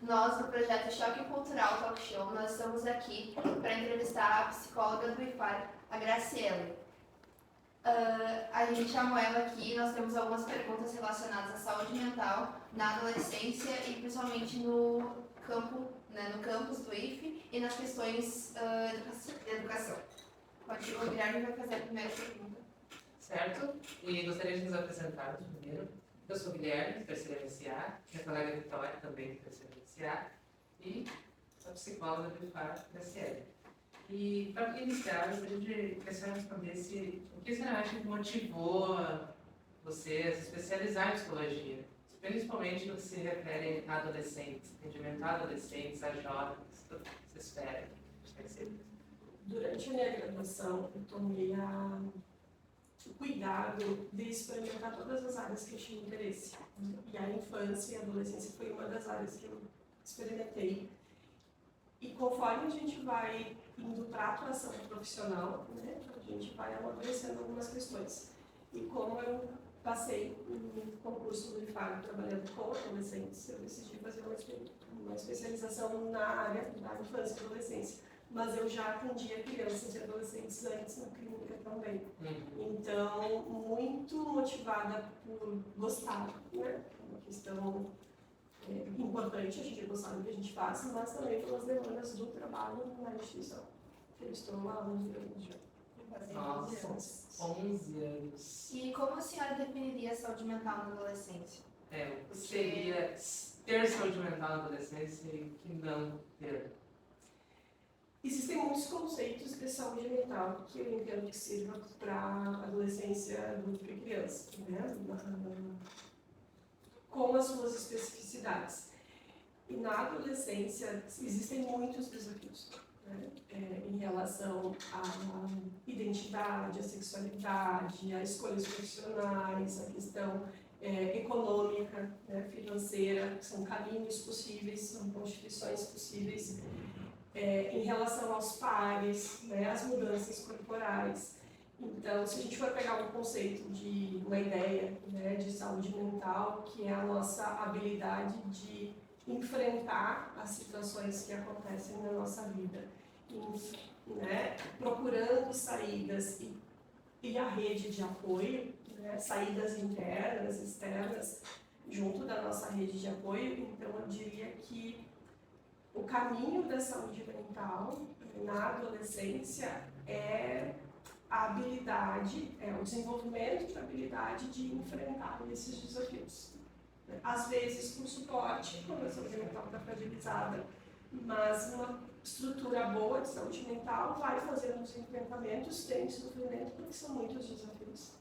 Nós, do projeto Choque Cultural Talk Show, nós estamos aqui para entrevistar a psicóloga do IFAR, a Graciele. A gente chamou ela aqui, nós temos algumas perguntas relacionadas à saúde mental na adolescência e principalmente no campus do IFE e nas questões de educação. O Guilherme vai fazer a primeira pergunta. Certo? E gostaria de nos apresentar primeiro. Eu sou o Guilherme, terceira MCA, minha colega Vitória, também terceira MCA, e a psicóloga do IFAR, Graciele. E para iniciar, eu gostaria de que a senhora respondesse o que a senhora acha que motivou você a se especializar em psicologia, principalmente no que se refere a adolescentes, atendimento a adolescentes, a jovens, tudo que você espera. Durante a minha graduação, eu tomei o cuidado de experimentar todas as áreas que eu tinha interesse. E a infância e a adolescência foi uma das áreas que eu experimentei. E conforme a gente vai indo para a atuação profissional, né, a gente vai amadurecendo algumas questões. E como eu passei no concurso do IFAR trabalhando com adolescentes, eu decidi fazer uma especialização na área da infância e adolescência. Mas eu já atendia crianças e adolescentes antes na clínica também. Então, muito motivada por gostar, né? Uma questão importante, a gente gostar do que a gente faz, mas também pelas demandas do trabalho na instituição. Eu estou há 11 anos já. Nossa, 11 anos. E como a senhora definiria a saúde mental na adolescência? O que seria ter saúde mental na adolescência e que não ter? Existem muitos conceitos de saúde mental que eu entendo que sirvam para adolescência, adulto e criança, né? Com as suas especificidades. E na adolescência existem muitos desafios, né? Em relação à identidade, à sexualidade, a escolhas profissionais, a questão econômica, né? Financeira, são caminhos possíveis, são constituições possíveis. Em relação aos pares, né, as mudanças corporais. Então, se a gente for pegar um conceito de uma ideia, né, de saúde mental, que é a nossa habilidade de enfrentar as situações que acontecem na nossa vida, né, procurando saídas e a rede de apoio, né, saídas internas, externas, junto da nossa rede de apoio. Então, eu diria que o caminho da saúde mental na adolescência é a habilidade, o desenvolvimento da habilidade de enfrentar esses desafios. Às vezes com suporte, quando a saúde mental está fragilizada, mas uma estrutura boa de saúde mental vai fazendo os enfrentamentos sem sofrimento, porque são muitos desafios.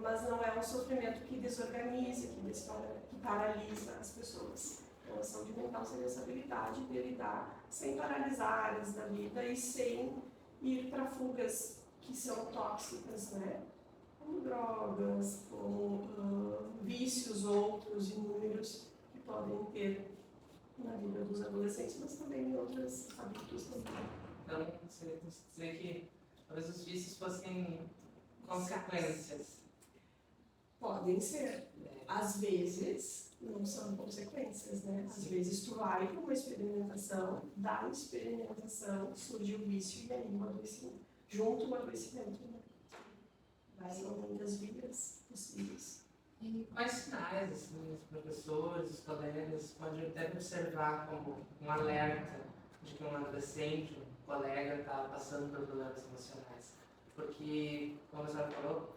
Mas não é um sofrimento que desorganiza, que paralisa as pessoas. Então, a saúde mental seria essa habilidade de lidar sem paralisar áreas da vida e sem ir para fugas que são tóxicas, né? Como drogas, como vícios outros, inúmeros, que podem ter na vida dos adolescentes, mas também em outros hábitos também. Então, você dizer que talvez os vícios fossem consequências. Podem ser. Às vezes não são consequências, né? Às vezes tu vai para uma experimentação, da experimentação surge o vício e aí um adoecimento. Junto o adoecimento, né? São muitas vias possíveis. E quais sinais, assim, os professores, os colegas devem observar como um alerta de que um adolescente, um colega está passando por problemas emocionais? Porque, como a senhora falou,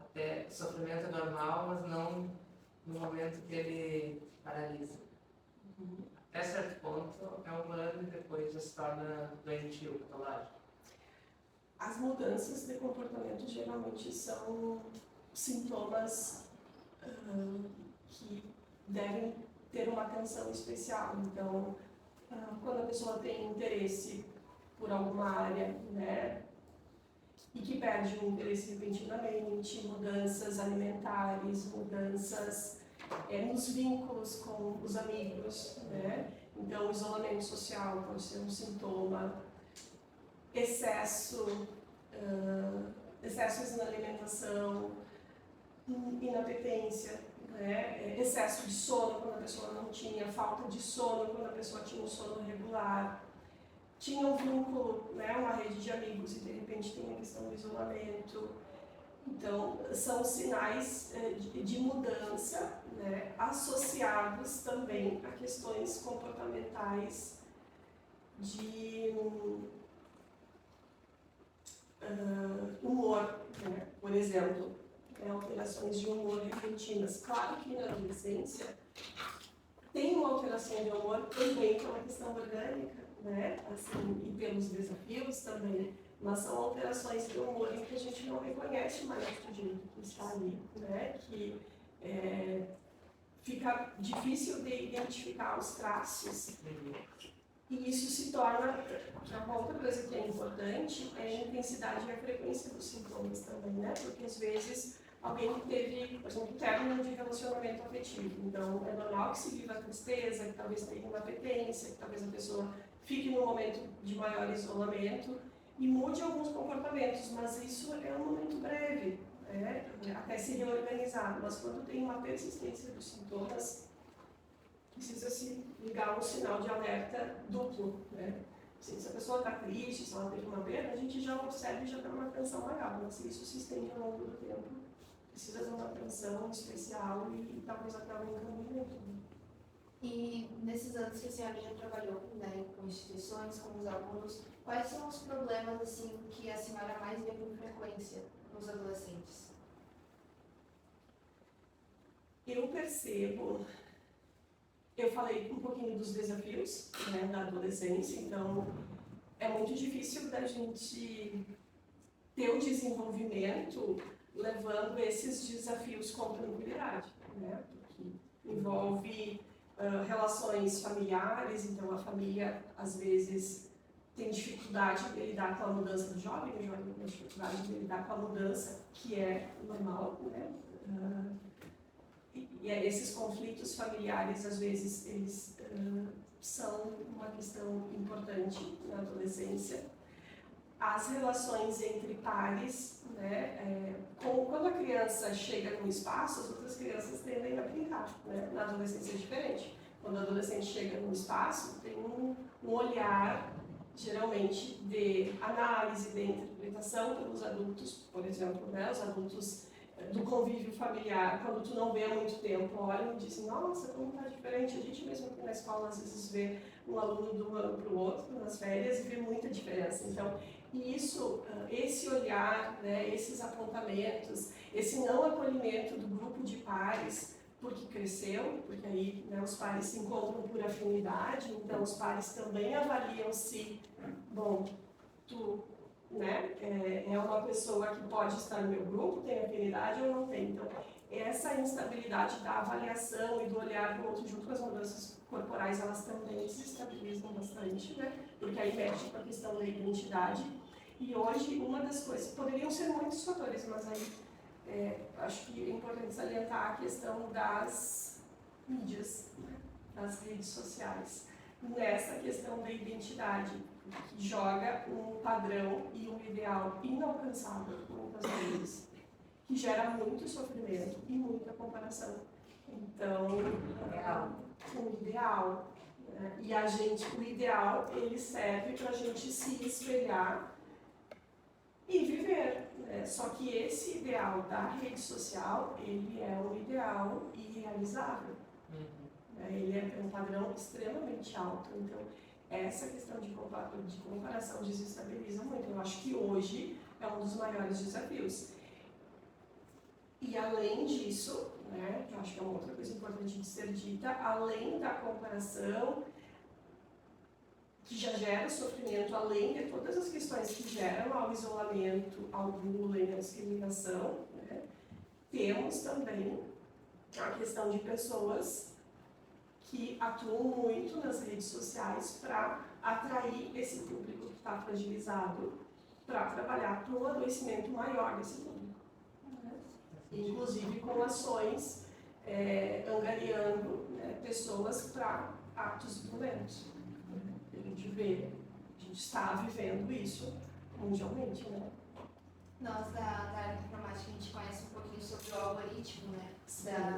até o sofrimento é normal, mas não no momento que ele paralisa. Até certo ponto é humano e depois já se torna doentio, patológico. As mudanças de comportamento geralmente são sintomas que devem ter uma atenção especial. Então, quando a pessoa tem interesse por alguma área, né, e que perde o interesse repentinamente, mudanças alimentares, mudanças nos vínculos com os amigos, né? Então, o isolamento social pode ser um sintoma, excessos na alimentação, inapetência, né? Excesso de sono quando a pessoa não tinha, falta de sono quando a pessoa tinha um sono regular, tinha um vínculo, né, uma rede de amigos e de repente tem a questão do isolamento. Então, são sinais de mudança, né, associados também a questões comportamentais de humor, né? Por exemplo, alterações de humor repentinas. Claro que na adolescência tem uma alteração de humor também pela questão orgânica, né? Assim, e pelos desafios também, mas são alterações de humor em que a gente não reconhece mais o sujeito que está ali, né? Que fica difícil de identificar os traços. E isso se torna, uma outra coisa que é importante, é a intensidade e a frequência dos sintomas também, né? Porque às vezes alguém teve, por exemplo, término de relacionamento afetivo. Então, é normal que se viva a tristeza, que talvez tenha uma apetência, que talvez a pessoa fique num momento de maior isolamento e mude alguns comportamentos, mas isso é um momento breve, né? Até se reorganizar. Mas quando tem uma persistência dos sintomas, precisa se ligar um sinal de alerta duplo, né? Se a pessoa está triste, se ela teve uma perda, a gente já observa e já dá uma atenção maior, mas se isso se estende ao longo do tempo, precisa de uma atenção especial e talvez até um encaminhamento. E nesses anos que a senhora já trabalhou, né, com instituições, com os alunos, quais são os problemas assim que a senhora mais vê com frequência nos adolescentes? Eu percebo, eu falei um pouquinho dos desafios, né, da adolescência, então é muito difícil da gente ter o desenvolvimento levando esses desafios com tranquilidade, né, porque envolve relações familiares, então a família às vezes tem dificuldade de lidar com a mudança do jovem, o jovem tem dificuldade de lidar com a mudança, que é normal, né? E esses conflitos familiares, às vezes, eles são uma questão importante na adolescência. As relações entre pares, né? Quando a criança chega num espaço, as outras crianças tendem a brincar, né? Na adolescência é diferente. Quando o adolescente chega num espaço, tem um olhar, geralmente, de análise, de interpretação pelos adultos, por exemplo, né? Os adultos do convívio familiar, quando tu não vê há muito tempo, olham e dizem, nossa, como está diferente. A gente mesmo aqui na escola, às vezes, vê um aluno de um ano para o outro, nas férias, e vê muita diferença. Então, isso, esse olhar, né, esses apontamentos, esse não acolhimento do grupo de pares, porque cresceu, porque aí, né, os pares se encontram por afinidade, então os pares também avaliam se, bom, tu, né, é uma pessoa que pode estar no meu grupo, tem afinidade ou não tem. Então, essa instabilidade da avaliação e do olhar do outro junto com as mudanças corporais, elas também se estabilizam bastante, né, porque aí mexe com a questão da identidade. E hoje, uma das coisas, poderiam ser muitos fatores, mas aí acho que é importante salientar a questão das mídias, né, das redes sociais, nessa questão da identidade, que joga um padrão e um ideal inalcançável, muitas vezes, que gera muito sofrimento e muita comparação. Então, o ideal, né, e o ideal, ele serve para a gente se espelhar e viver, né? Só que esse ideal da rede social, ele é um ideal irrealizável. Ele é um padrão extremamente alto. Então, essa questão de comparação desestabiliza muito. Eu acho que hoje é um dos maiores desafios. E além disso, né, que eu acho que é uma outra coisa importante de ser dita, além da comparação, que já gera sofrimento, além de todas as questões que geram ao isolamento, ao bullying, à discriminação, né, temos também a questão de pessoas que atuam muito nas redes sociais para atrair esse público que está fragilizado, para trabalhar para um adoecimento maior desse público, né? Inclusive com ações angariando, né, pessoas para atos violentos. A gente está vivendo isso mundialmente, né? Nós da área de informática, a gente conhece um pouquinho sobre o algoritmo, né?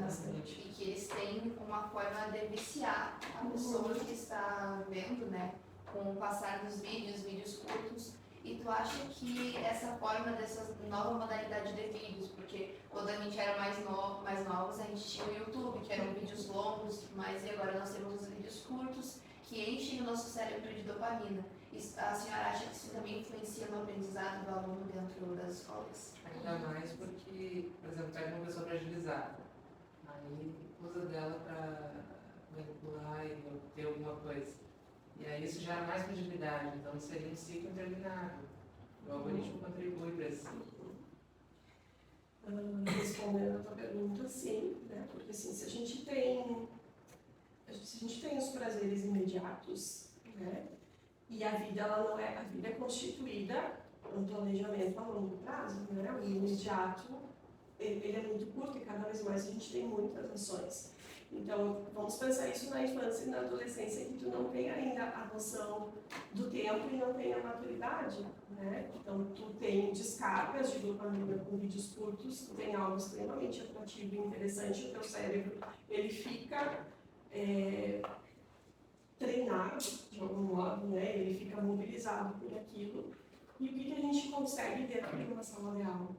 Bastante. E que eles têm uma forma de viciar a pessoa que está vendo, né? Com o passar dos vídeos curtos. E tu acha que essa forma dessa nova modalidade de vídeos, porque quando a gente era mais novos, a gente tinha o YouTube, que eram vídeos longos e tudo mais, e agora nós temos os vídeos curtos, que enchem o nosso cérebro de dopamina. A senhora acha que isso também influencia no aprendizado do aluno dentro das escolas? Ainda mais porque, por exemplo, pega uma pessoa fragilizada, aí usa dela para manipular e obter alguma coisa. E aí isso gera mais fragilidade, então seria um ciclo interminável. O algoritmo contribui para esse ciclo. Respondendo a tua pergunta, sim, né? Porque assim, se a gente tem os prazeres imediatos, né? E a vida a vida é constituída um planejamento a longo prazo, né? O imediato ele é muito curto e cada vez mais a gente tem muitas ações. Então, vamos pensar isso na infância e na adolescência, que tu não tem ainda a noção do tempo e não tem a maturidade, né? Então, tu tem descargas de dopamina com vídeos curtos, tu tem algo extremamente atrativo e interessante, o teu cérebro, ele fica treinado, de algum modo, né? Ele fica mobilizado por aquilo. E o que a gente consegue dentro de uma sala de aula?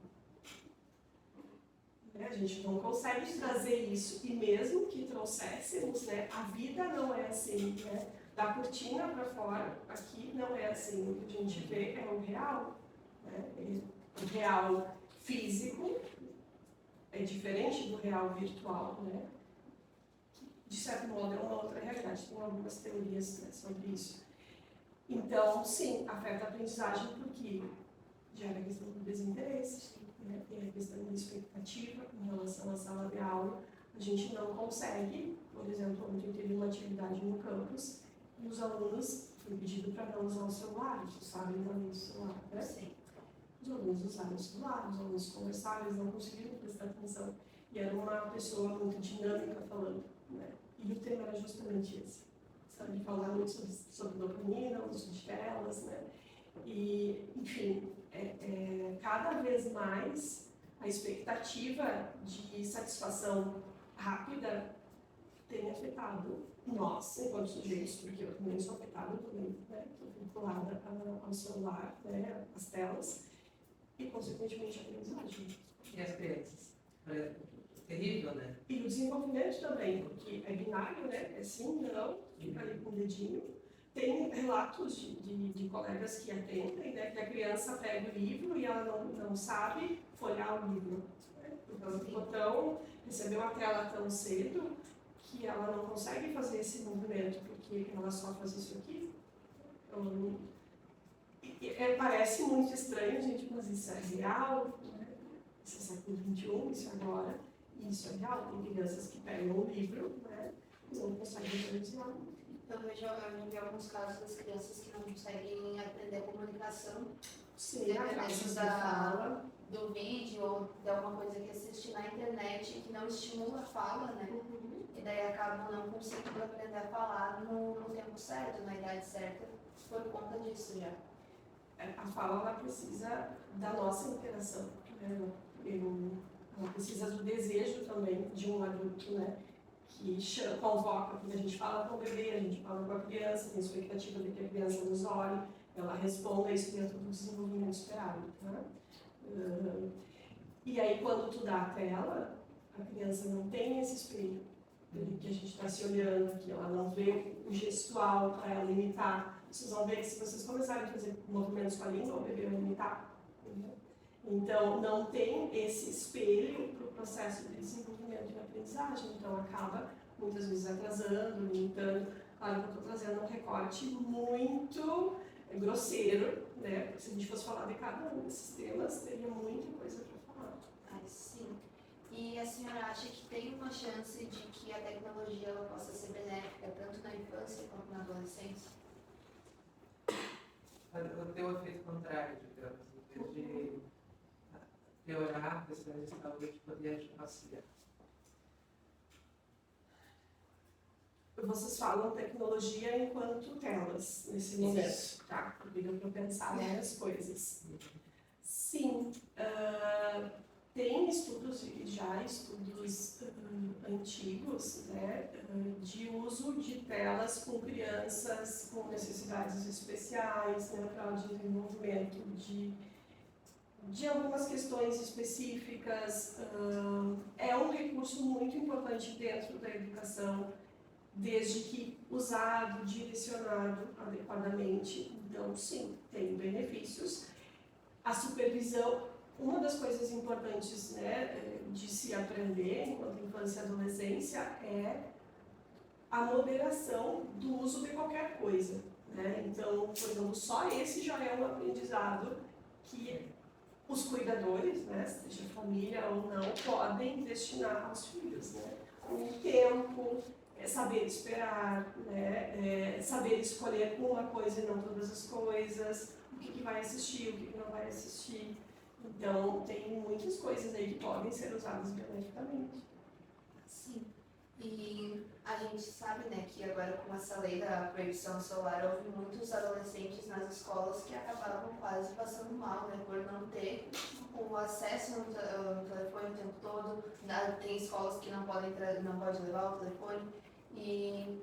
A gente não consegue trazer isso, e mesmo que trouxéssemos, né, a vida não é assim, né? Da cortina para fora, aqui não é assim. O que a gente vê é o real, né? O real físico é diferente do real virtual, né? De certo modo é uma outra realidade, tem algumas teorias, né, sobre isso. Então, sim, afeta a aprendizagem porque gera a questão do desinteresse, né? Tem a questão da expectativa em relação à sala de aula. A gente não consegue, por exemplo, ontem eu teve uma atividade no campus e os alunos foi pedido para não usar o celular, eles sabem não usar o celular, né? Sim. Os alunos usaram o celular, os alunos conversaram, eles não conseguiram prestar atenção. E era uma pessoa muito dinâmica falando, né? E o tema era justamente esse, sabe? Falar muito sobre dopamina, uso de telas, né? E, enfim, cada vez mais a expectativa de satisfação rápida tem afetado nós, enquanto sujeitos, porque eu também sou afetada, também, né? Estou vinculada ao celular, né? Às telas, e, consequentemente, a aprendizagem. E as crianças? Terrível, né? E o desenvolvimento também, porque é binário, né? É sim, não, fica ali com o dedinho. Tem relatos de colegas que atendem, né? Que a criança pega o livro e ela não sabe folhear o livro. Né? Então, recebeu a tela tão cedo que ela não consegue fazer esse movimento, porque ela só faz isso aqui. Então, parece muito estranho, gente, mas isso é real, né? Isso é século XXI, isso é agora, e isso é real. Tem crianças que pegam o livro, né, e não conseguem aprender. Eu já vi alguns casos das crianças que não conseguem aprender a comunicação, Sim, dependendo do vídeo ou de alguma coisa que assiste na internet que não estimula a fala, né? E daí acabam não conseguindo aprender a falar no tempo certo, na idade certa, por conta disso já. A fala, ela precisa da nossa interação, né? Ela precisa do desejo também de um adulto, né? Que convoca, porque a gente fala com o bebê, a gente fala com a criança, tem expectativa de que a criança nos olhe, ela responda isso dentro do desenvolvimento esperado, né? E aí, quando tu dá a tela, a criança não tem esse espelho que a gente está se olhando, que ela não vê o gestual para ela imitar. Vocês vão ver que se vocês começarem a fazer movimentos com a língua, o bebê vai imitar. Então, não tem esse espelho para o processo de desenvolvimento e aprendizagem. Então, acaba muitas vezes atrasando, limitando. Claro que eu estou trazendo um recorte muito grosseiro, né? Porque se a gente fosse falar de cada um desses temas, teria muita coisa para falar. Sim. E a senhora acha que tem uma chance de que a tecnologia ela possa ser benéfica tanto na infância quanto na adolescência? Ela tem um efeito contrário, digamos, em vez de piorar questões de saúde, poder auxiliar. Vocês falam tecnologia enquanto telas, nesse momento, tá? Porque deu para pensar várias coisas. Sim, tem estudos, antigos, né, de uso de telas com crianças com necessidades especiais, né, para o desenvolvimento de algumas questões específicas. É um recurso muito importante dentro da educação, desde que usado, direcionado adequadamente. Então, sim, tem benefícios. A supervisão, uma das coisas importantes, né, de se aprender enquanto infância e adolescência é a moderação do uso de qualquer coisa, né? Então, por exemplo, só esse já é um aprendizado que os cuidadores, né, seja família ou não, podem destinar aos filhos, né? O tempo, saber esperar, né, saber escolher uma coisa e não todas as coisas, o que vai assistir, o que não vai assistir. Então, tem muitas coisas aí que podem ser usadas beneficamente. Sim. E a gente sabe, né, que agora com essa lei da proibição do celular, houve muitos adolescentes nas escolas que acabavam quase passando mal, né, por não ter o acesso no telefone o tempo todo. Tem escolas que não podem levar o telefone. E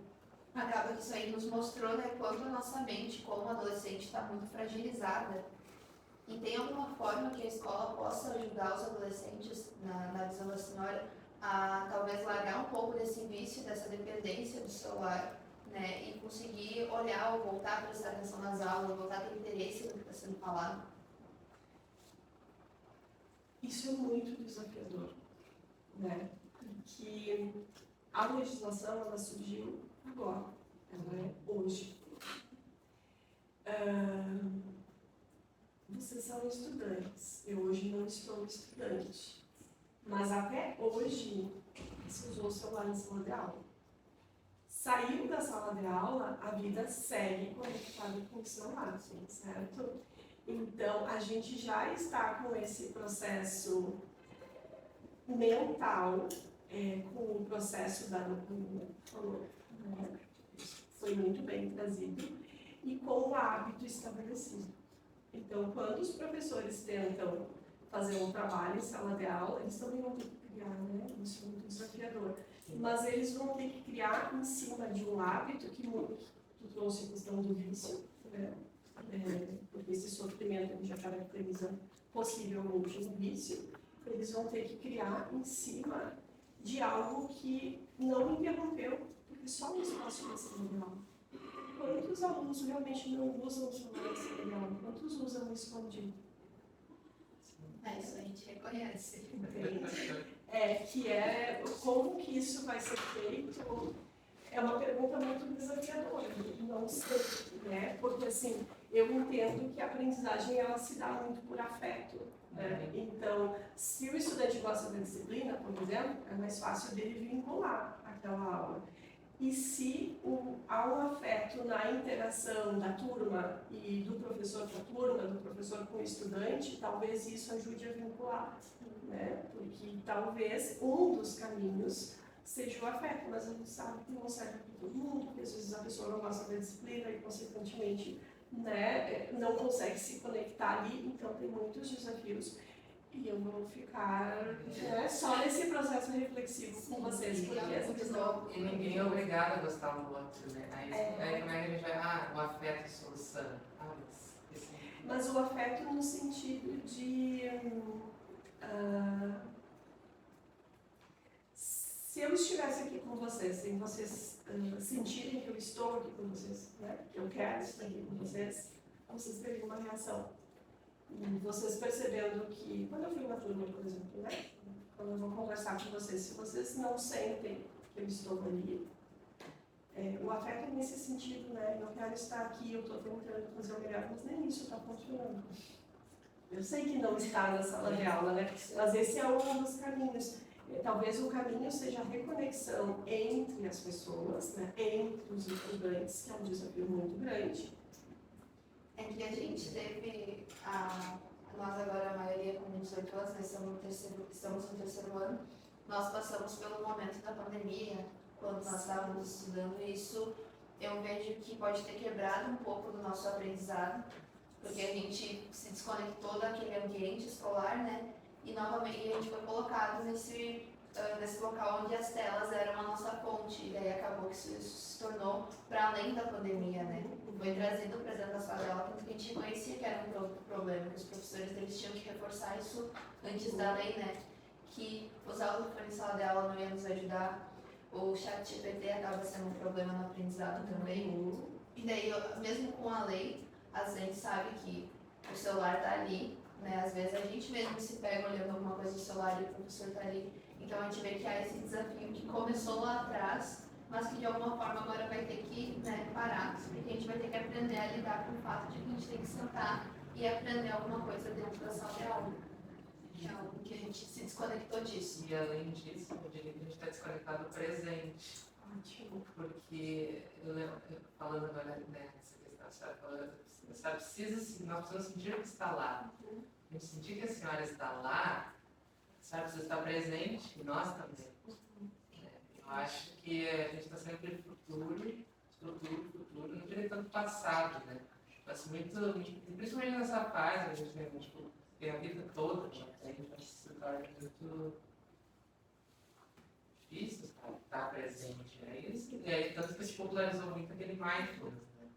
acaba que isso aí nos mostrou, né, quanto a nossa mente, como adolescente, está muito fragilizada. E tem alguma forma que a escola possa ajudar os adolescentes, na visão da senhora, a talvez largar um pouco desse vício, dessa dependência do celular, né, e conseguir olhar ou voltar a prestar atenção nas aulas, voltar a ter interesse no que está sendo falado? Isso é muito desafiador, né? Porque a legislação, ela surgiu agora, ela é hoje. Vocês são estudantes, eu hoje não estou estudante, mas até hoje se usou o celular em sala de aula. Saiu da sala de aula, a vida segue conectada com o celular, certo? Então, a gente já está com esse processo mental, com o processo da falou, né? Foi muito bem trazido, e com o hábito estabelecido. Então, quando os professores tentam fazer um trabalho em sala de aula, eles também vão ter que criar, né? Isso é muito desafiador. Mas eles vão ter que criar em cima de um hábito que tu trouxe a questão do vício, né? Porque esse sofrimento já caracteriza possivelmente um vício. Eles vão ter que criar em cima de algo que não interrompeu, porque só um espaço vai ser legal. Quantos alunos realmente não usam o celular cerebral? Quantos usam escondido? Isso a gente reconhece. Entende? Como que isso vai ser feito? É uma pergunta muito desafiadora, não sei, né? Porque assim, eu entendo que a aprendizagem ela se dá muito por afeto, né? Então, se o estudante gosta da disciplina, por exemplo, é mais fácil dele vincular aquela aula. E se há um afeto na interação da turma e do professor com a turma, do professor com o estudante, talvez isso ajude a vincular, né? Porque talvez um dos caminhos seja o afeto, mas a gente sabe que não serve para todo mundo, porque às vezes a pessoa não gosta da disciplina e, consequentemente, né, não consegue se conectar ali, então tem muitos desafios. E eu vou ficar, né, só nesse processo reflexivo com vocês, porque essa questão... E ninguém é obrigado a gostar um do outro, né? Aí como é que a gente vai, o afeto é solução. Mas o afeto no sentido de... se eu estivesse aqui com vocês, sem vocês sentirem que eu estou aqui com vocês, né, que eu quero estar aqui com vocês teriam uma reação. E vocês percebendo que, quando eu fui na turma, por exemplo, né, quando eu vou conversar com vocês, se vocês não sentem que eu estou ali, o afeto é nesse sentido, né, eu quero estar aqui, eu estou tentando fazer o melhor, mas nem isso está funcionando. Eu sei que não está na sala de aula, né, mas esse é um dos caminhos. Talvez o caminho seja a reconexão entre as pessoas, né, entre os estudantes, que é um desafio muito grande. É que a gente teve, nós agora, a maioria com 18 anos, nós estamos no terceiro ano, nós passamos pelo momento da pandemia, quando nós estávamos estudando, e isso eu vejo que pode ter quebrado um pouco do nosso aprendizado, porque a gente se desconectou daquele ambiente escolar, né? E novamente a gente foi colocado nesse local onde as telas eram a nossa fonte, e daí acabou que isso se tornou para além da pandemia, né? Foi trazido para dentro da sala de aula, tanto que a gente conhecia que era um problema, que os professores eles tinham que reforçar isso antes da lei, né? Que usar o telefone em sala de aula não ia nos ajudar, o chat GPT acaba sendo um problema no aprendizado também. E daí, mesmo com a lei, a gente sabe que o celular está ali, né? Às vezes a gente mesmo se pega olhando alguma coisa no celular e o professor está ali. Então a gente vê que há esse desafio que começou lá atrás, mas que de alguma forma agora vai ter que, né, parar, porque a gente vai ter que aprender a lidar com o fato de que a gente tem que sentar e aprender alguma coisa dentro da sala de aula. Que é algo que a gente se desconectou disso. E além disso, eu diria que a gente está desconectado do presente. Ótimo. Porque, falando agora, né, essa questão, a senhora falando, a senhora precisa, nós precisamos sentir que está lá. A gente sentir que a senhora está lá, a senhora precisa estar presente, e nós também. Eu acho que a gente está sempre futuro, não diria tanto passado, né? Mas principalmente nessa fase, a gente tem a vida toda, né? A gente se torna muito difícil estar presente, né? E aí, tanto que se popularizou muito aquele mindfulness, né?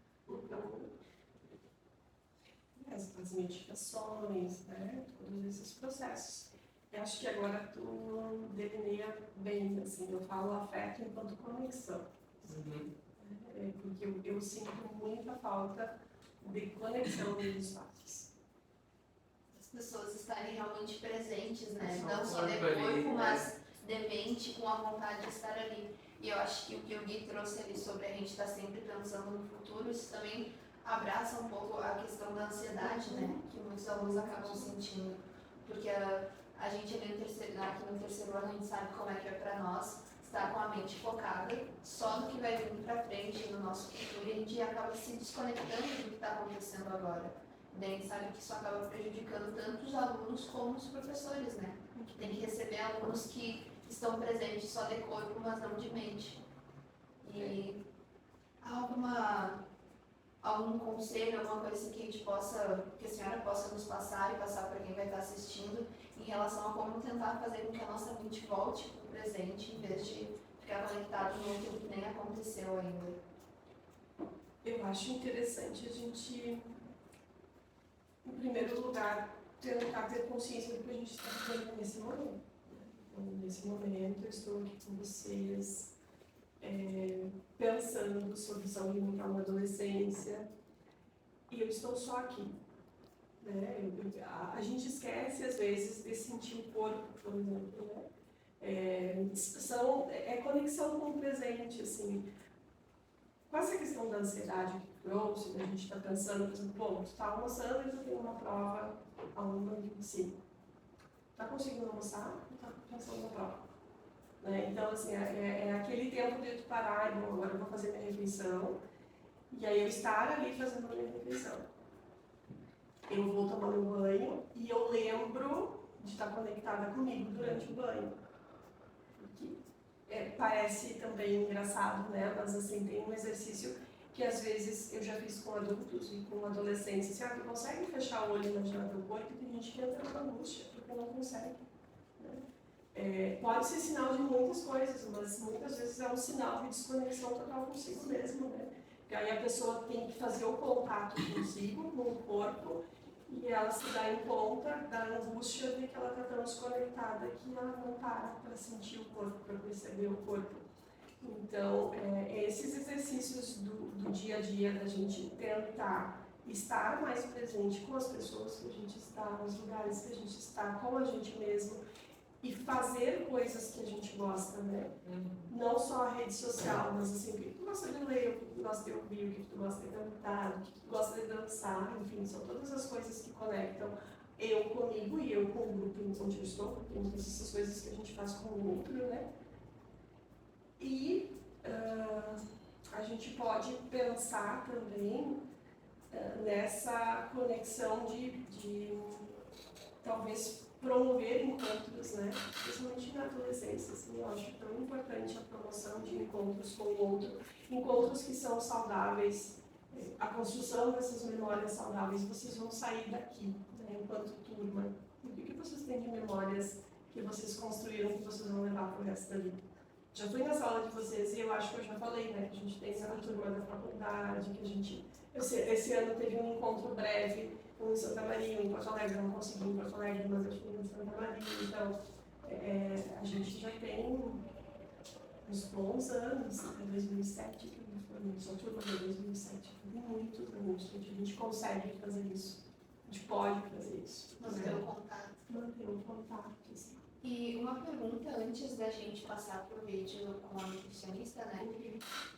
As meditações, né? Todos esses processos. Eu acho que agora tu delineia bem, assim, eu falo afeto enquanto conexão. Porque eu sinto muita falta de conexão nos espaços. As pessoas estarem realmente presentes, né? Só Não só de corpo ali, corpo, né? mas de mente, com a vontade de estar ali. E eu acho que o que o Gui trouxe ali sobre a gente estar sempre pensando no futuro, isso também abraça um pouco a questão da ansiedade, né? Que muitos alunos acabam sentindo. Porque a gente aqui no terceiro ano, a gente sabe como é que é para nós estar com a mente focada só no que vai vir para frente, no nosso futuro, e a gente acaba se desconectando do que está acontecendo agora. E daí a gente sabe que isso acaba prejudicando tanto os alunos como os professores, né? Que tem que receber alunos que estão presentes só de corpo, mas não de mente. E algum conselho, alguma coisa assim que a gente possa, que a senhora possa nos passar e passar para quem vai estar assistindo em relação a como tentar fazer com que a nossa mente volte para o presente em vez de ficar conectado no aquilo que nem aconteceu ainda. Eu acho interessante a gente, em primeiro lugar, tentar ter consciência do que a gente está fazendo nesse momento. Então, nesse momento, eu estou aqui com vocês, pensando sobre saúde mental na adolescência, e eu estou só aqui. Né? A gente esquece, às vezes, de sentir o corpo, por exemplo. Né? É conexão com o presente, assim. Com essa questão da ansiedade que trouxe, a gente está pensando, por exemplo, bom, tu está almoçando e tu tem uma prova a 1h25. Está conseguindo almoçar ou está pensando na prova? Né? Então, assim, é aquele tempo de tu parar e, bom, agora eu vou fazer minha refeição, e aí eu estar ali fazendo a minha refeição. Eu vou tomar meu banho e eu lembro de estar conectada comigo durante o banho. Porque parece também engraçado, né? Mas assim, tem um exercício que às vezes eu já fiz com adultos e com adolescentes. Assim, tu consegue fechar o olho e imaginar teu corpo? E tem gente que entra com angústia porque não consegue. Né? Pode ser sinal de muitas coisas, mas muitas vezes é um sinal de desconexão total consigo mesmo, né? Porque aí a pessoa tem que fazer o contato consigo, com o corpo, e ela se dá em conta da angústia de que ela está tão desconectada que ela não para sentir o corpo, para perceber o corpo. Então, esses exercícios do dia a dia, da gente tentar estar mais presente com as pessoas que a gente está, nos lugares que a gente está, com a gente mesmo, e fazer coisas que a gente gosta, né? Não só a rede social, mas assim, o que tu gosta de ler, o que tu gosta de ouvir, o que tu gosta de cantar, o que tu gosta de dançar, enfim, são todas as coisas que conectam eu comigo e eu com o grupo onde eu estou, porque tem todas essas coisas que a gente faz com o outro, né? E a gente pode pensar também nessa conexão de talvez promover encontros, né? Principalmente na adolescência, assim, eu acho tão importante a promoção de encontros com o outro, encontros que são saudáveis, a construção dessas memórias saudáveis, vocês vão sair daqui, né, enquanto turma. O que vocês têm de memórias que vocês construíram que vocês vão levar para o resto da vida? Já fui na sala de vocês e eu acho que eu já falei, né, que a gente tem uma turma da faculdade, que a gente... Esse ano teve um encontro breve, um em Santa Maria, um em Porto Alegre, eu não consegui em Porto Alegre, mas eu fui em Santa Maria, então a gente já tem uns bons anos, né, 2007, que eu formei, sou turma de 2007, muitos anos, a gente consegue fazer isso, a gente pode fazer isso. Manter o contato. Manter o contato, assim. E uma pergunta antes da gente passar para o vídeo com a nutricionista, né?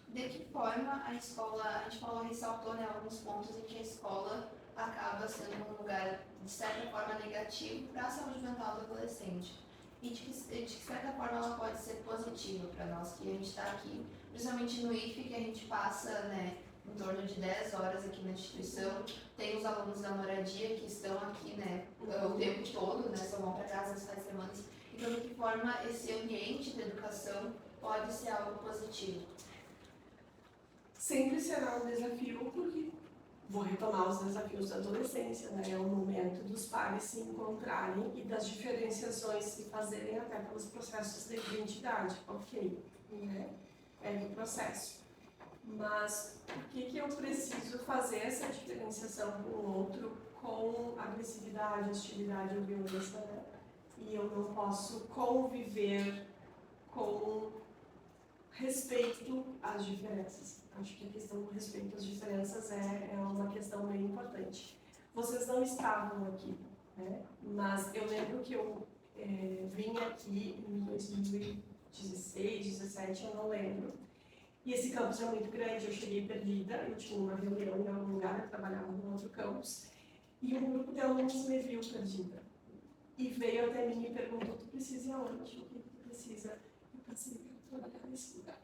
De que forma a escola, a gente ressaltou, né, alguns pontos em que a escola acaba sendo um lugar, de certa forma, negativo para a saúde mental do adolescente. E de que certa forma ela pode ser positiva para nós, que a gente está aqui, principalmente no IFE, que a gente passa, né, em torno de 10 horas aqui na instituição. Tem os alunos da moradia que estão aqui, né, o tempo todo, né, só vão para casa nas finais de semana. Então, de que forma esse ambiente de educação pode ser algo positivo? Sempre será um desafio, porque vou retomar os desafios da adolescência, né? É o momento dos pares se encontrarem e das diferenciações se fazerem até pelos processos de identidade, ok, né? É um processo. Mas por que eu preciso fazer essa diferenciação com o outro com agressividade, hostilidade ou violência, né? E eu não posso conviver com respeito às diferenças. Acho que a questão do respeito às diferenças é uma questão bem importante. Vocês não estavam aqui, né? Mas eu lembro que eu vim aqui em 2016, 2017, eu não lembro. E esse campus é muito grande, eu cheguei perdida, eu tinha uma reunião em algum lugar, eu trabalhava no outro campus, e um grupo de alunos me viu perdida. E veio até mim e perguntou, tu precisa ir aonde? O que tu precisa? Eu pensei, eu trabalhar nesse lugar.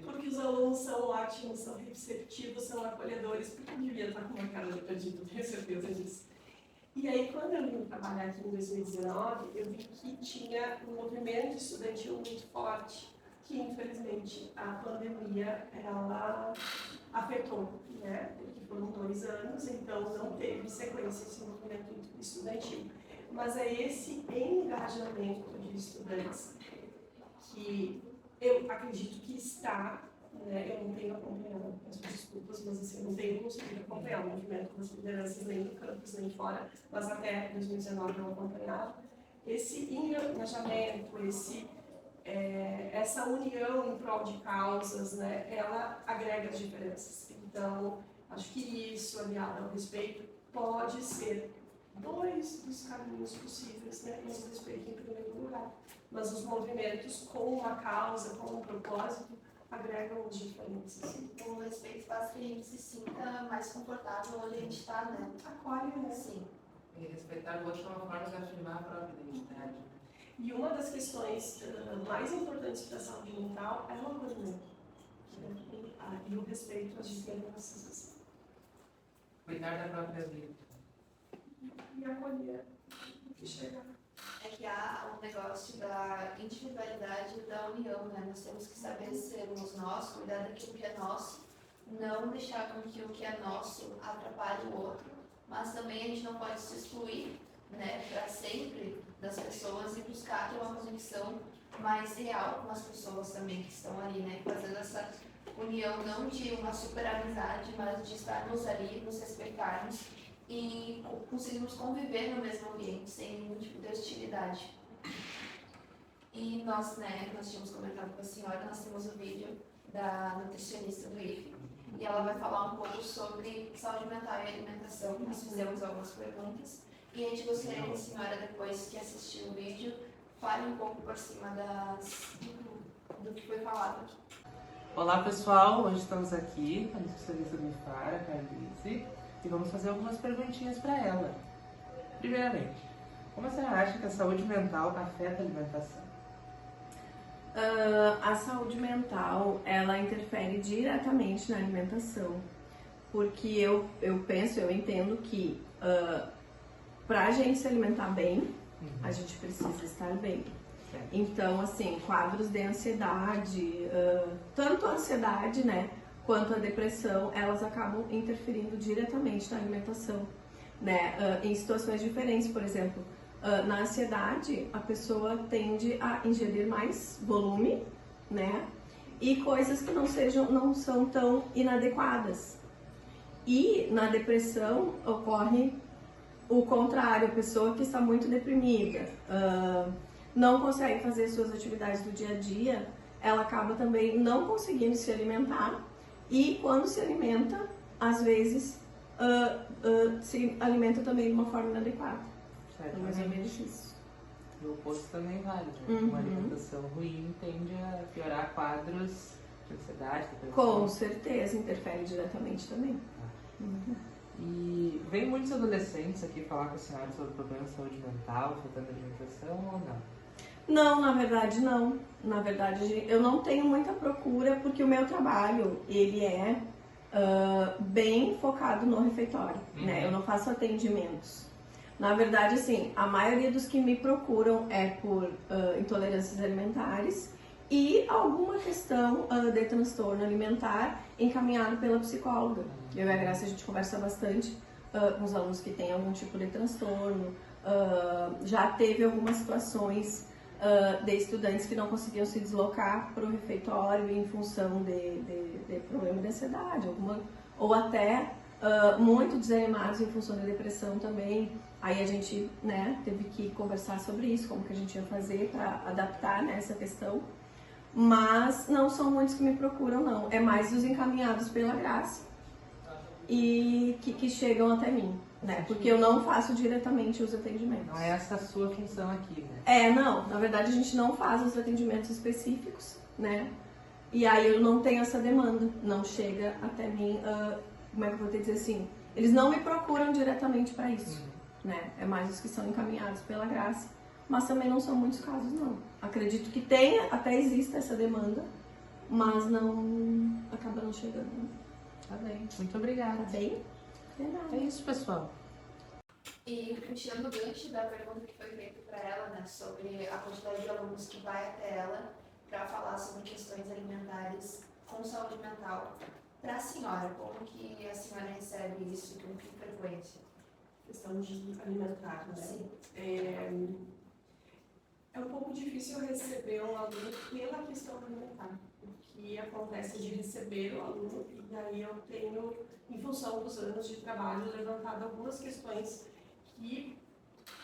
Porque os alunos são ótimos, são receptivos, são acolhedores, porque eu devia estar com uma cara de perdido, tenho certeza disso. E aí, quando eu vim trabalhar aqui em 2019, eu vi que tinha um movimento estudantil muito forte, que infelizmente a pandemia, ela afetou, né? Porque foram 2 anos, então não teve sequência esse movimento estudantil. Mas é esse engajamento de estudantes que eu acredito que está, né, eu não tenho acompanhado, peço desculpas, mas assim, eu não tenho conseguido acompanhar o movimento das lideranças nem no campus, nem fora, mas até 2019 eu acompanhava. Esse engajamento, essa união em prol de causas, né, ela agrega as diferenças. Então, acho que isso, aliado ao respeito, pode ser 2 dos caminhos possíveis, né? Mas o respeito em primeiro lugar. Mas os movimentos com uma causa, com um propósito, agregam as diferenças. O respeito faz que a gente se sinta mais confortável onde a gente está, né? Acolhe, né? Sim. E respeitar o outro é uma forma de afirmar a própria identidade. E uma das questões mais importantes para a saúde mental é o acolhimento. E o respeito às diferenças. Cuidar da própria vida. E acolher e chegar. É que há um negócio da individualidade e da união, né? Nós temos que saber sermos nós, cuidar daquilo que é nosso, não deixar com que o que é nosso atrapalhe o outro, mas também a gente não pode se excluir, né, para sempre das pessoas e buscar ter uma conexão mais real com as pessoas também que estão ali, né? Fazendo essa união não de uma super amizade, mas de estarmos ali, nos respeitarmos e conseguimos conviver no mesmo ambiente, sem nenhum tipo de hostilidade. E nós, né, nós tínhamos comentado com a senhora, nós temos o vídeo da nutricionista do IFE, e ela vai falar um pouco sobre saúde mental e alimentação. Nós fizemos algumas perguntas, e a gente gostaria que a senhora, depois que assistir o vídeo, fale um pouco por cima do que foi falado aqui. Olá pessoal, hoje estamos aqui com a nutricionista do IFAR, a Carlice, e vamos fazer algumas perguntinhas para ela. Primeiramente, como você acha que a saúde mental afeta a alimentação? A saúde mental, ela interfere diretamente na alimentação, porque eu entendo que para a gente se alimentar bem, a gente precisa estar bem. Então, assim, quadros de ansiedade, tanto a ansiedade, né, quanto a depressão, elas acabam interferindo diretamente na alimentação, né? Em situações diferentes, por exemplo, na ansiedade, a pessoa tende a ingerir mais volume, né? E coisas que não são tão inadequadas. E na depressão ocorre o contrário, a pessoa que está muito deprimida, não consegue fazer suas atividades do dia a dia, ela acaba também não conseguindo se alimentar e quando se alimenta, às vezes se alimenta também de uma forma inadequada. Então, mais ou menos isso. E o oposto também vale, né? Uma alimentação ruim tende a piorar quadros de ansiedade, depressão. Com certeza, interfere diretamente também. E vem muitos adolescentes aqui falar com a senhora sobre problemas de saúde mental, faltando alimentação ou não? Não, na verdade não. Na verdade, eu não tenho muita procura porque o meu trabalho, ele é bem focado no refeitório, né? Eu não faço atendimentos. Na verdade, assim, a maioria dos que me procuram é por intolerâncias alimentares e alguma questão de transtorno alimentar encaminhado pela psicóloga. Eu e a Graça, a gente conversa bastante com os alunos que têm algum tipo de transtorno. Já teve algumas situações de estudantes que não conseguiam se deslocar para o refeitório em função de problema de ansiedade, ou até muito desanimados em função da depressão também. Aí a gente, né, teve que conversar sobre isso, como que a gente ia fazer para adaptar, né, essa questão. Mas não são muitos que me procuram, não. É mais os encaminhados pela Graça e que chegam até mim, né? Porque eu não faço diretamente os atendimentos. Não é essa a sua função aqui, né? Não. Na verdade, a gente não faz os atendimentos específicos, né? E aí eu não tenho essa demanda. Não chega até mim, como é que eu vou te dizer assim? Eles não me procuram diretamente para isso, né? É mais os que são encaminhados pela Graça. Mas também não são muitos casos, não. Acredito que até exista essa demanda, mas não acaba não chegando. Né? Tá bem, muito obrigada. Tá bem? De nada. É isso, pessoal. E tirando o gancho da pergunta que foi feita para ela, né, sobre a quantidade de alunos que vai até ela para falar sobre questões alimentares com saúde mental, para a senhora, como que a senhora recebe isso, com que frequência? Questão de alimentar, né? Sim. É um pouco difícil receber um aluno pela questão alimentar. O que acontece de receber o aluno, e daí eu tenho, em função dos anos de trabalho, levantado algumas questões que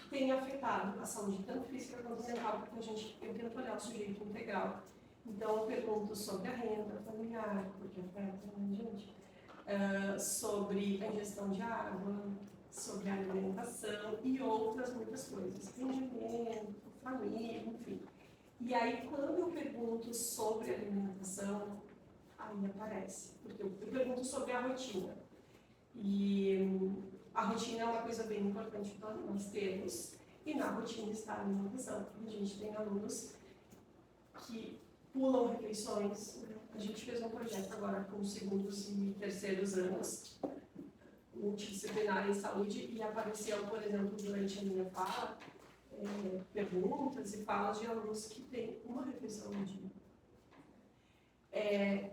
têm afetado a saúde, tanto física quanto mental, porque eu tento olhar o sujeito integral. Então, eu pergunto sobre a renda familiar, porque afeta, né, gente? Sobre a ingestão de água, sobre a alimentação e outras muitas coisas, atendimento, família, enfim. E aí, quando eu pergunto sobre alimentação, aí aparece, porque eu pergunto sobre a rotina. E a rotina é uma coisa bem importante para nós termos, e na rotina está a alimentação. A gente tem alunos que pulam refeições, né? A gente fez um projeto agora com os segundos e terceiros anos, multidisciplinar em saúde, e apareceu, por exemplo, durante a minha fala, perguntas e falas de alunos que têm uma refeição no dia. É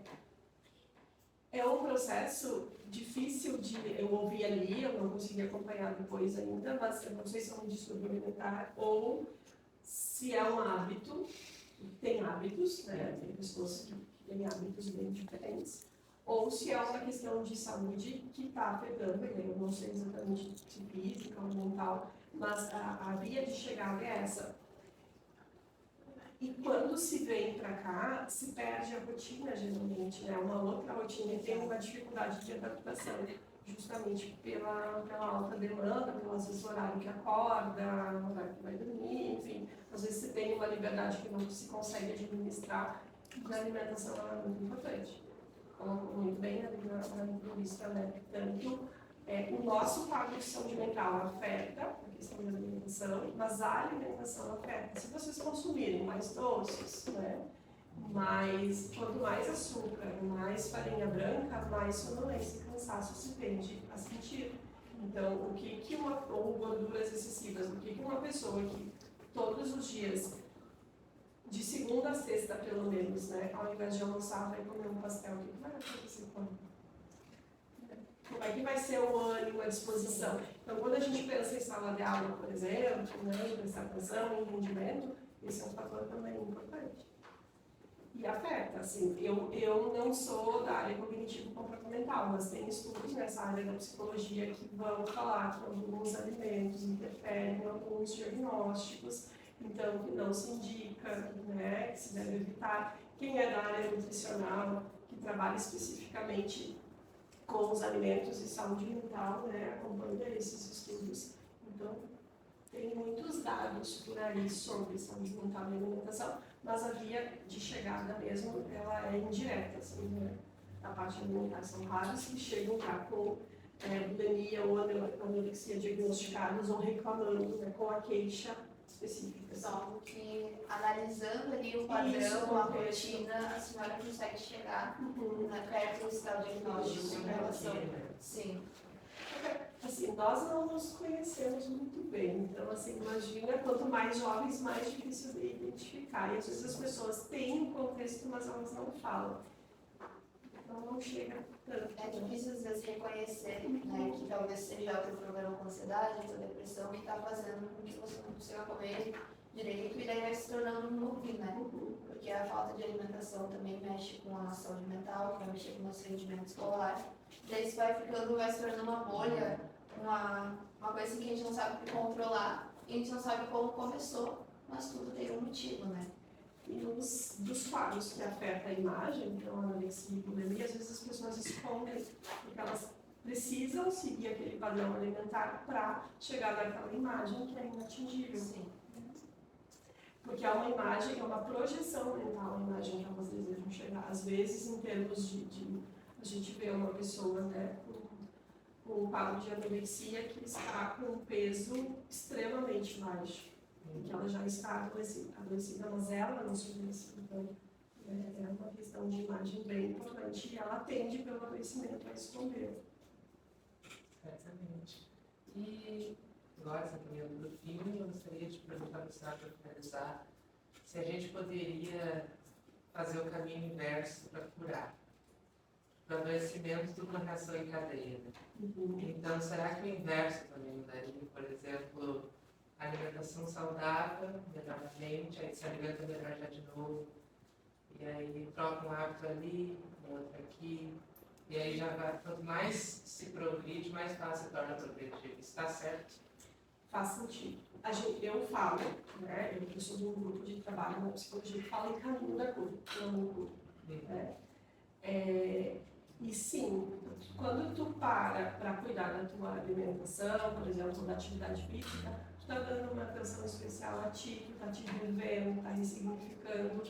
um processo difícil eu ouvi ali, eu não consegui acompanhar depois ainda, mas eu não sei se é um distúrbio alimentar ou se é um hábito. Tem hábitos, né? Tem pessoas que têm hábitos bem diferentes. Ou se é uma questão de saúde que está afetando, eu não sei exatamente se física ou mental, mas a via de chegada é essa. E quando se vem para cá, se perde a rotina, geralmente, né? Uma outra rotina e tem uma dificuldade de adaptação, justamente pela alta demanda, pelo às vezes horário que acorda, horário que vai dormir, enfim. Às vezes você tem uma liberdade que não se consegue administrar, e a alimentação é muito importante. Colocou muito bem na entrevista, né? Tanto o nosso quadro de saúde mental afeta a questão da alimentação, mas a alimentação afeta. Se vocês consumirem mais doces, né? Quanto mais açúcar, mais farinha branca, mais sonolência e cansaço se tende a sentir. Então, ou gorduras excessivas, o que uma pessoa que todos os dias de segunda a sexta, pelo menos, né? Ao invés de almoçar, vai comer um pastel. O que vai acontecer com como é que vai ser o ânimo, a disposição? Então, quando a gente pensa em sala de aula, por exemplo, né, em prestar atenção, em rendimento, esse é um fator também importante. E afeta, assim, eu não sou da área cognitivo-comportamental, mas tem estudos nessa área da psicologia que vão falar que alguns alimentos interferem em alguns diagnósticos, então que não se indica, né, que se deve evitar. Quem é da área nutricional, que trabalha especificamente com os alimentos e saúde mental, né, acompanha esses estudos. Então, tem muitos dados por aí sobre saúde mental e alimentação, mas a via de chegada mesmo, ela é indireta, assim, né? A parte alimentar são raros que chegam cá com bulimia ou anorexia diagnosticados ou reclamando, né, com a queixa específica. Só que analisando ali o padrão, Isso, a rotina, a senhora consegue chegar perto desse tal diagnóstico em relação. Sim. Assim, nós não nos conhecemos muito bem, então, assim, imagina, quanto mais jovens, mais difícil de identificar. E às vezes as pessoas têm um contexto, mas elas não falam. Então não chega tanto. É difícil às vezes reconhecer, né, que talvez seja o teu problema com ansiedade, a tua depressão, que está fazendo com que você não consiga comer direito, e daí vai se tornando um loop, né? Porque a falta de alimentação também mexe com a saúde mental, que vai mexer com o nosso rendimento escolar. Daí isso vai ficando, vai se tornando uma bolha, uma coisa assim que a gente não sabe controlar, e a gente não sabe como começou, mas tudo tem um motivo, né? E dos quadros que afetam a imagem, então a anorexia e bulimia, às vezes as pessoas escondem, porque elas precisam seguir aquele padrão alimentar para chegar naquela imagem que é inatingível. Sim. Porque é uma imagem, é uma projeção mental, a imagem que elas desejam chegar. Às vezes, em termos de a gente vê uma pessoa, né, com um quadro de anorexia que está com um peso extremamente baixo, que ela já está adoecida, mas ela não se adoecida. Então, é uma questão de imagem bem importante e ela tende, pelo adoecimento, a esconder. Certamente. E agora, essa caminhada do fim, eu gostaria de perguntar para a senhora, para finalizar, se a gente poderia fazer o caminho inverso para curar. O adoecimento, tudo uma reação em cadeia. Né? Então, será que o inverso também mudaria? Por exemplo, a alimentação saudável, melhor na mente, aí se alimenta melhor já de novo, e aí troca um hábito ali, outro aqui, e aí já vai, quanto mais se progride, mais fácil torna progredir. Está certo? Faz sentido. Eu falo, né, eu sou de um grupo de trabalho na psicologia que fala em caminho da cura, não cura. Né? E sim, quando tu para cuidar da tua alimentação, por exemplo, da atividade física, tu está dando uma atenção especial a ti, tu está te revendo, está ressignificando.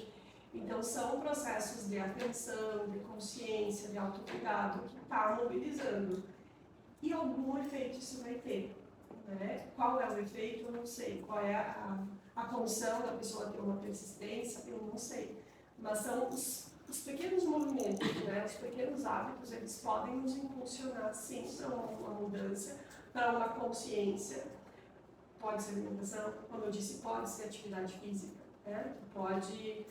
Então, são processos de atenção, de consciência, de autocuidado que está mobilizando. E algum efeito isso vai ter. Né? Qual é o efeito? Eu não sei. Qual é a condição da pessoa ter uma persistência? Eu não sei. Mas são os pequenos movimentos, né? Os pequenos hábitos, eles podem nos impulsionar, sim, para uma mudança, para uma consciência. Pode ser alimentação, como eu disse, pode ser atividade física. Né? Pode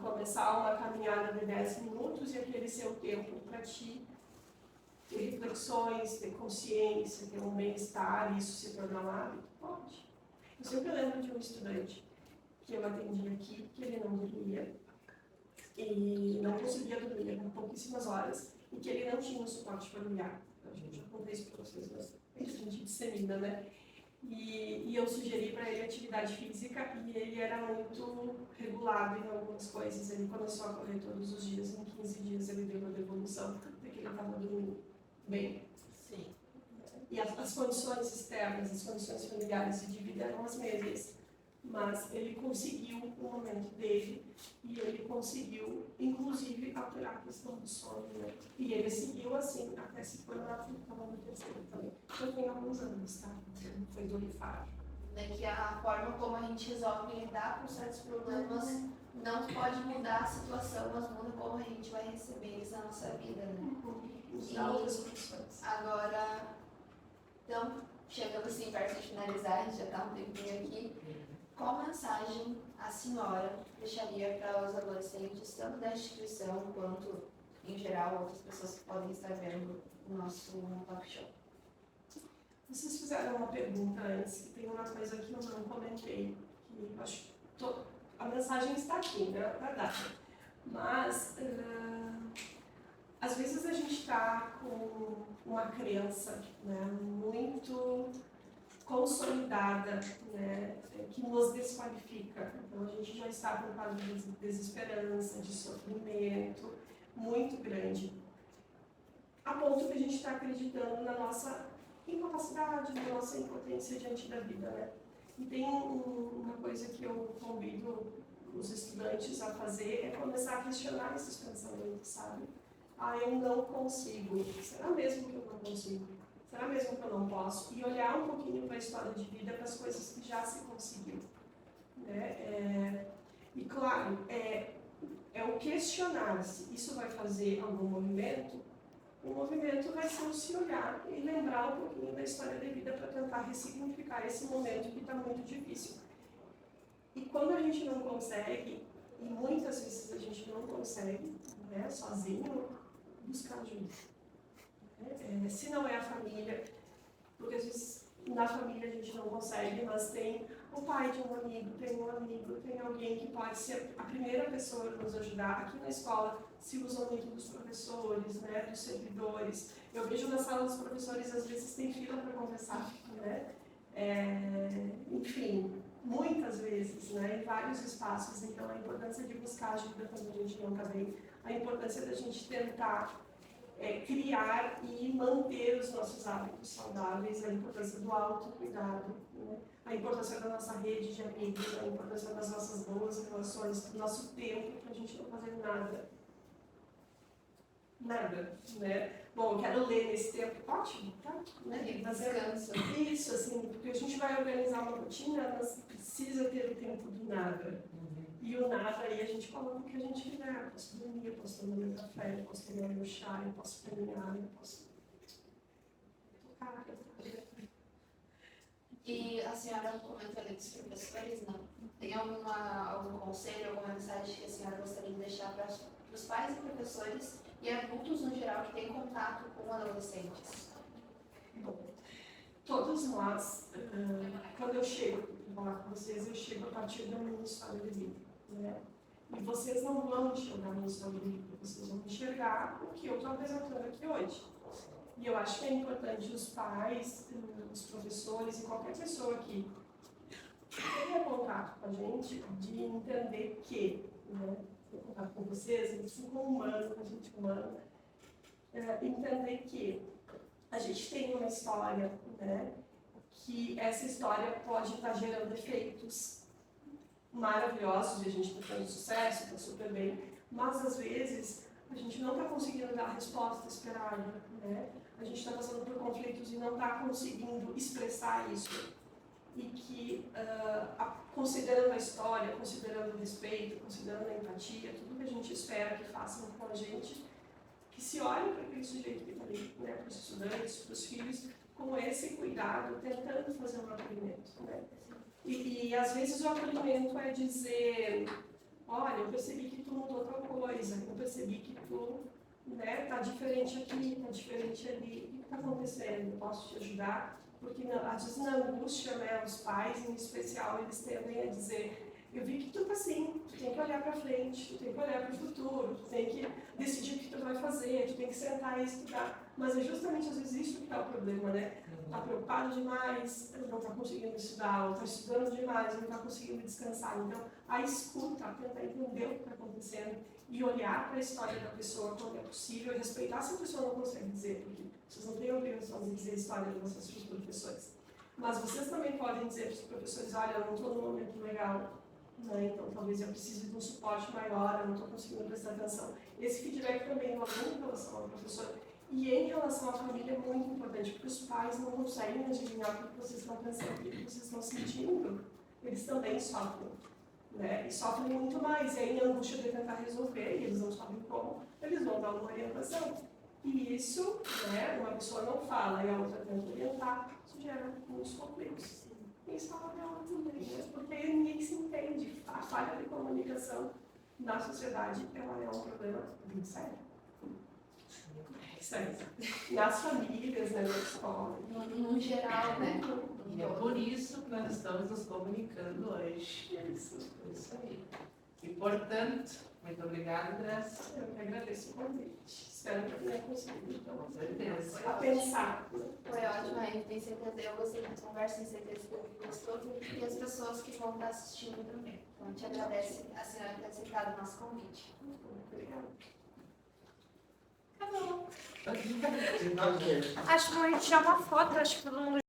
começar uma caminhada de 10 minutos e aquele seu tempo para ti ter reflexões, ter consciência, ter um bem-estar, isso se tornar um hábito? Pode. Eu sempre lembro de um estudante que eu atendi aqui, que ele não dormia, e não conseguia dormir por pouquíssimas horas, e que ele não tinha um suporte familiar. A gente já contei isso para vocês, mas a gente dissemina, né? E eu sugeri para ele atividade física, e ele era muito regulado em algumas coisas. Ele começou a correr todos os dias, em 15 dias ele deu uma devolução, porque ele estava dormindo bem. Sim. E as condições externas, as condições familiares de vida eram as mesmas. Mas ele conseguiu o momento dele e ele conseguiu, inclusive, aturar a questão do sono. Né? E ele seguiu assim, até se formar, estava no terceiro também. Eu tenho alguns anos, tá? Não foi do Unifar. Que a forma como a gente resolve lidar com certos problemas não pode mudar a situação, mas muda como a gente vai receber eles na nossa vida, né? E outras condições. Agora, então, chegando assim perto de finalizar, a gente já está um tempinho aqui. Qual mensagem a senhora deixaria para os adolescentes, tanto da instituição quanto, em geral, outras pessoas que podem estar vendo o nosso talk show? Vocês fizeram uma pergunta antes, que tem uma coisa que eu não comentei, que eu acho que a mensagem está aqui, né, na verdade. Mas, às vezes a gente está com uma crença, né, muito consolidada, né, que nos desqualifica. Então a gente já está com um quadro de desesperança, de sofrimento muito grande, a ponto que a gente está acreditando na nossa incapacidade, na nossa impotência diante da vida, né? E tem uma coisa que eu convido os estudantes a fazer, é começar a questionar esses pensamentos, sabe? Ah, eu não consigo. Será mesmo que eu não consigo? Será mesmo que eu não posso? E olhar um pouquinho para a história de vida, para as coisas que já se conseguiu, né? E claro, é o questionar se isso vai fazer algum movimento. O movimento vai ser o se olhar e lembrar um pouquinho da história da vida para tentar ressignificar esse momento que está muito difícil. E quando a gente não consegue, e muitas vezes a gente não consegue, né, sozinho, buscar ajuda. Se não é a família, porque às vezes na família a gente não consegue, mas tem o pai de um amigo, tem alguém que pode ser a primeira pessoa a nos ajudar. Aqui na escola se usa muito dos professores, né, dos servidores. Eu vejo na sala dos professores, às vezes tem fila para conversar, né? Enfim, muitas vezes, né, em vários espaços. Então a importância de buscar ajuda quando a gente não está bem, a importância da gente tentar criar e manter os nossos hábitos saudáveis, a importância do autocuidado, né? A importância da nossa rede de amigos, a importância das nossas boas relações, do nosso tempo, para a gente não fazer nada. Nada, né? Bom, eu quero ler nesse tempo, ótimo, tá? Né? Descanso. Isso, assim, porque a gente vai organizar uma rotina, mas precisa ter o tempo do nada. E o nada aí a gente coloca o que a gente quiser. Eu posso dormir, eu posso tomar meu café, eu posso tomar meu chá, eu posso caminhar, eu posso tocar. E a senhora comentou ali dos professores, não? Tem algum conselho, alguma mensagem que a senhora gostaria de deixar para os pais e professores e adultos no geral que têm contato com adolescentes? Bom, todos nós, quando eu chego para falar com vocês, eu chego a partir da minha história de vida, né? E vocês não vão enxergar a minha história de vida, vocês vão enxergar o que eu estou apresentando aqui hoje. E eu acho que é importante os pais, os professores e qualquer pessoa que tenha contato com a gente, de entender que, né, ter contato com vocês, assim como humano, a gente humana, entender que a gente tem uma história, né, que essa história pode estar gerando efeitos maravilhosos e a gente está tendo sucesso, está super bem, mas às vezes a gente não está conseguindo dar a resposta esperada, né? A gente está passando por conflitos e não está conseguindo expressar isso. E que, considerando a história, considerando o respeito, considerando a empatia, tudo que a gente espera que façam com a gente, que se olhem para aquele sujeito que está ali, né, para os estudantes, para os filhos, com esse cuidado, tentando fazer um acolhimento, né? E às vezes o acolhimento é dizer, olha, eu percebi que tu mudou tal coisa, eu percebi que tu, né, tá diferente aqui, tá diferente ali, o que está acontecendo? Eu posso te ajudar? Porque às vezes na angústia, né, os pais em especial, eles tendem a dizer, eu vi que tu tá assim, tu tem que olhar para frente, tu tem que olhar para o futuro, tu tem que decidir o que tu vai fazer, tu tem que sentar e estudar. Mas é justamente às vezes isso que está o problema, né? Está preocupado demais, não está conseguindo estudar, ou está estudando demais, não está conseguindo descansar. Então, a escuta, tentar entender o que está acontecendo e olhar para a história da pessoa quando é possível, e respeitar se a pessoa não consegue dizer, porque vocês não têm a obrigação de dizer a história de vocês para os professores. Mas vocês também podem dizer para os professores, olha, eu não estou num momento legal, né? Então talvez eu precise de um suporte maior, eu não estou conseguindo prestar atenção. Esse feedback também do aluno em relação ao professor. E em relação à família é muito importante, porque os pais não conseguem adivinhar o que vocês estão pensando, o que vocês estão sentindo. Eles também sofrem, né? E sofrem muito mais. E aí, em angústia de tentar resolver, e eles não sabem como, eles vão dar uma orientação. E isso, né, uma pessoa não fala e a outra tenta orientar, isso gera muitos conflitos. em sala de aula também, né? Porque aí ninguém se entende. A falha de comunicação na sociedade, ela é um problema bem sério. É sério. Nas famílias, né, na escola. No geral, né? E é por isso que nós estamos nos comunicando hoje. É isso. É isso aí. E, portanto, muito obrigada, Andressa. Eu que agradeço o convite. Espero que eu tenha conseguido, então, Com certeza. a pensar. Né? Foi ótimo, a gente tem certeza, eu gostei da conversa, tenho certeza que eu gostou e as pessoas que vão estar assistindo também. Então, a gente agradece a senhora ter aceitado o nosso convite. Obrigada. Acabou. Ok. Ok. Acho que a gente tirar uma foto, acho que todo mundo